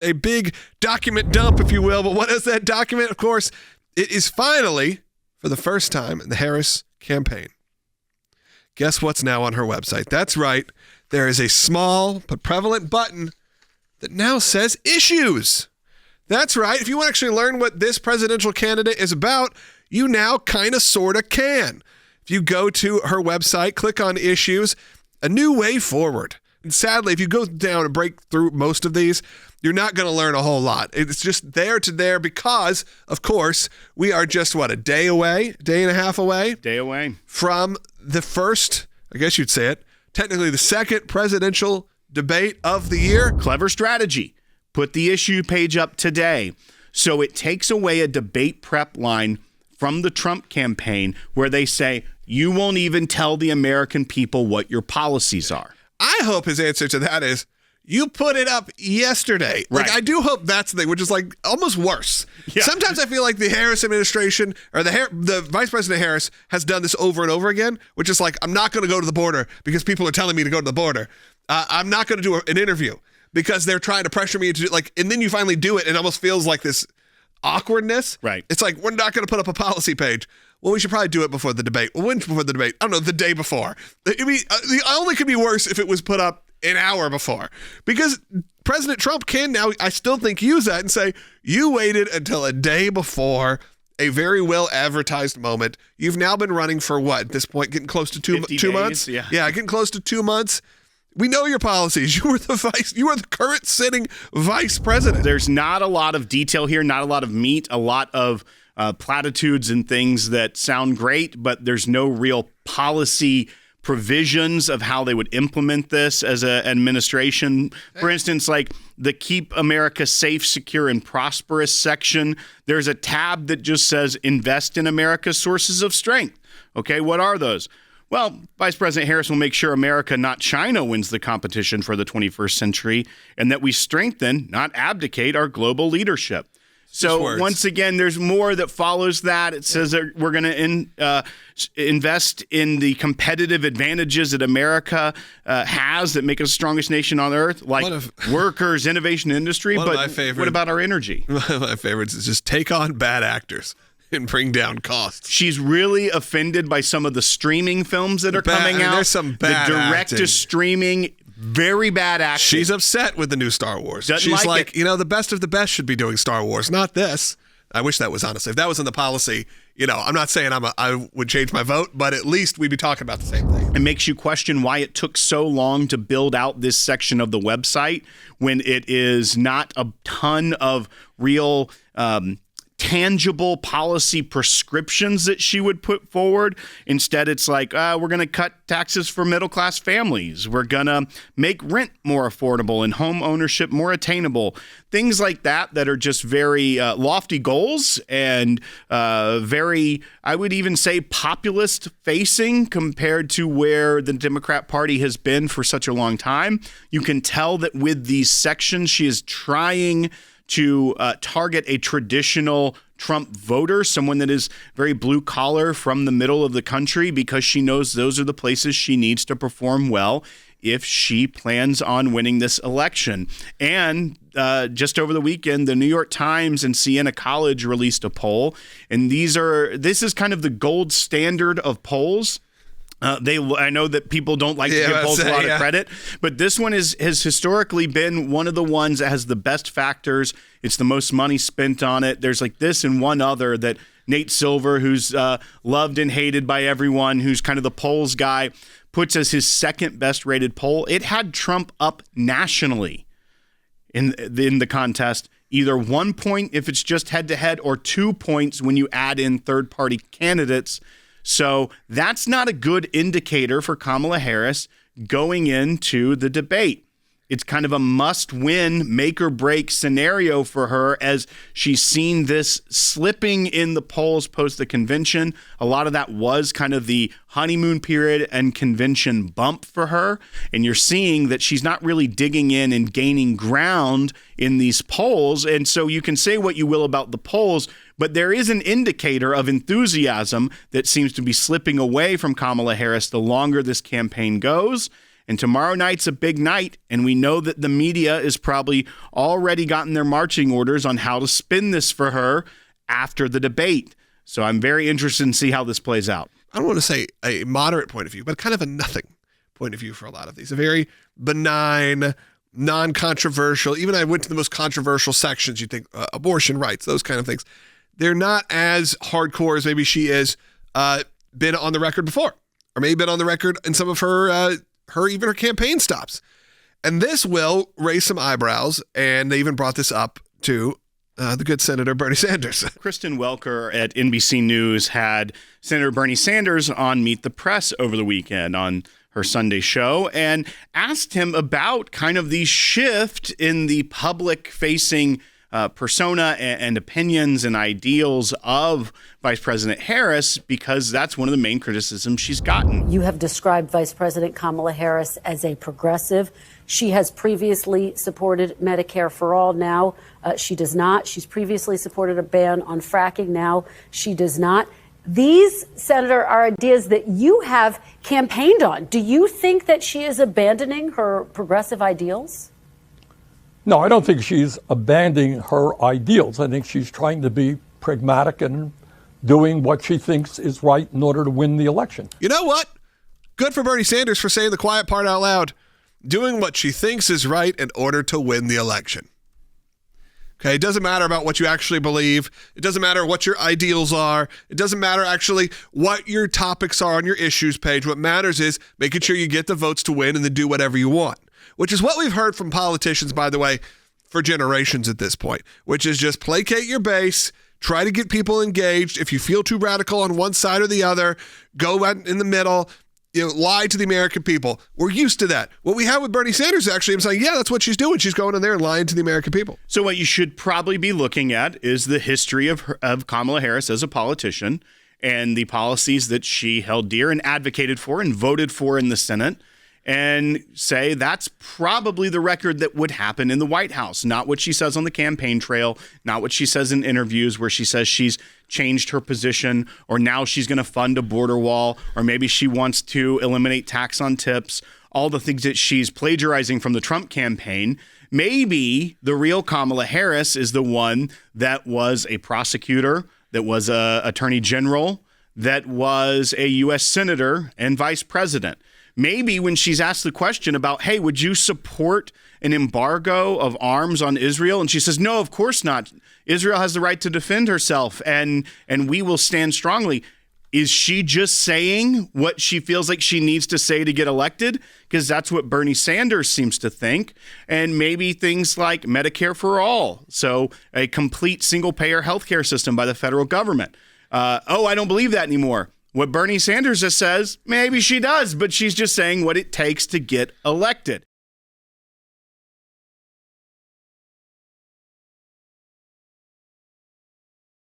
a big document dump, if you will. But what is that document? Of course, it is finally, for the first time in the Harris campaign. Guess what's now on her website? That's right. There is a small but prevalent button that now says issues. That's right. If you want to actually learn what this presidential candidate is about, you now kind of sort of can. If you go to her website, click on issues, a new way forward. And sadly, if you go down and break through most of these, you're not going to learn a whole lot. It's just there because, of course, we are just, a day and a half away? Day away. From the first, I guess you'd say it, technically the second presidential debate of the year. Clever strategy. Put the issue page up today. So it takes away a debate prep line from the Trump campaign where they say, you won't even tell the American people what your policies are. I hope his answer to that is, you put it up yesterday. Right. I do hope that's the thing, which is almost worse. Yeah. Sometimes I feel like the Harris administration or the Vice President Harris has done this over and over again, which is I'm not going to go to the border because people are telling me to go to the border. I'm not going to do an interview because they're trying to pressure me to do and then you finally do it and it almost feels like this awkwardness. Right. It's we're not going to put up a policy page. Well, we should probably do it before the debate. Well, when before the debate? I don't know, the day before. It only could be worse if it was put up an hour before, because President Trump can now, I still think, use that and say, you waited until a day before a very well advertised moment. You've now been running for what at this point, getting close to 2 months? Yeah, getting close to 2 months. We know your policies. You are the current sitting vice president. There's not a lot of detail here, not a lot of meat, a lot of platitudes and things that sound great, but there's no real policy provisions of how they would implement this as an administration. For instance, the Keep America Safe, Secure, and Prosperous section, there's a tab that just says invest in America's sources of strength. Okay, what are those? Well, Vice President Harris will make sure America, not China, wins the competition for the 21st century, and that we strengthen, not abdicate, our global leadership. So once again, there's more that follows that. It says that we're going to invest in the competitive advantages that America has that make us the strongest nation on earth, workers, innovation, industry. But what about our energy? One of my favorites is just take on bad actors and bring down costs. She's really offended by some of the streaming films that are coming out. There's some bad the direct-to-streaming. Very bad acting. She's upset with the new Star Wars. She's like the best of the best should be doing Star Wars, not this. I wish that was honestly. If that was in the policy, I'm not saying I would change my vote, but at least we'd be talking about the same thing. It makes you question why it took so long to build out this section of the website when it is not a ton of real tangible policy prescriptions that she would put forward. Instead, it's we're going to cut taxes for middle-class families. We're going to make rent more affordable and home ownership more attainable. Things like that are just very lofty goals and very, I would even say, populist-facing compared to where the Democrat Party has been for such a long time. You can tell that with these sections, she is trying to target a traditional Trump voter, someone that is very blue collar from the middle of the country, because she knows those are the places she needs to perform well if she plans on winning this election. And just over the weekend, the New York Times and Siena College released a poll, and this is kind of the gold standard of polls. I know that people don't like to give polls a lot of credit, but this one has historically been one of the ones that has the best factors. It's the most money spent on it. There's this and one other that Nate Silver, who's loved and hated by everyone, who's kind of the polls guy, puts as his second best rated poll. It had Trump up nationally in the contest, either 1 point if it's just head to head or 2 points when you add in third party candidates. So that's not a good indicator for Kamala Harris going into the debate. It's kind of a must-win, make-or-break scenario for her, as she's seen this slipping in the polls post the convention. A lot of that was kind of the honeymoon period and convention bump for her. And you're seeing that she's not really digging in and gaining ground in these polls. And so you can say what you will about the polls, but there is an indicator of enthusiasm that seems to be slipping away from Kamala Harris the longer this campaign goes. And tomorrow night's a big night, and we know that the media is probably already gotten their marching orders on how to spin this for her after the debate. So I'm very interested in see how this plays out. I don't want to say a moderate point of view, but kind of a nothing point of view for a lot of these. A very benign, non-controversial. Even I went to the most controversial sections. You think abortion rights, those kind of things. They're not as hardcore as maybe she is been on the record before, or maybe been on the record in some of her campaign stops. And this will raise some eyebrows, and they even brought this up to the good Senator Bernie Sanders. Kristen Welker at NBC News had Senator Bernie Sanders on Meet the Press over the weekend on her Sunday show and asked him about kind of the shift in the public-facing persona and opinions and ideals of Vice President Harris, because that's one of the main criticisms she's gotten. You have described Vice President Kamala Harris as a progressive. She has previously supported Medicare for all. Now she does not. She's previously supported a ban on fracking. Now she does not. These, Senator, are ideas that you have campaigned on. Do you think that she is abandoning her progressive ideals? No, I don't think she's abandoning her ideals. I think she's trying to be pragmatic and doing what she thinks is right in order to win the election. You know what? Good for Bernie Sanders for saying the quiet part out loud. Doing what she thinks is right in order to win the election. Okay, it doesn't matter about what you actually believe. It doesn't matter what your ideals are. It doesn't matter actually what your topics are on your issues page. What matters is making sure you get the votes to win and then do whatever you want, which is what we've heard from politicians, by the way, for generations at this point, which is just placate your base, try to get people engaged. If you feel too radical on one side or the other, go out in the middle. Lie to the American people. We're used to that. What we have with Bernie Sanders, actually, I'm saying, yeah, that's what she's doing. She's going in there and lying to the American people. So what you should probably be looking at is the history of Kamala Harris as a politician and the policies that she held dear and advocated for and voted for in the Senate, and say that's probably the record that would happen in the White House, not what she says on the campaign trail, not what she says in interviews where she says she's changed her position, or now she's going to fund a border wall, or maybe she wants to eliminate tax on tips, all the things that she's plagiarizing from the Trump campaign. Maybe the real Kamala Harris is the one that was a prosecutor, that was a attorney general, that was a U.S. senator and vice president. Maybe when she's asked the question about, hey, would you support an embargo of arms on Israel? And she says, no, of course not. Israel has the right to defend herself, and we will stand strongly. Is she just saying what she feels like she needs to say to get elected? Because that's what Bernie Sanders seems to think. And maybe things like Medicare for all, so a complete single-payer healthcare system by the federal government. I don't believe that anymore. What Bernie Sanders just says, maybe she does, but she's just saying what it takes to get elected.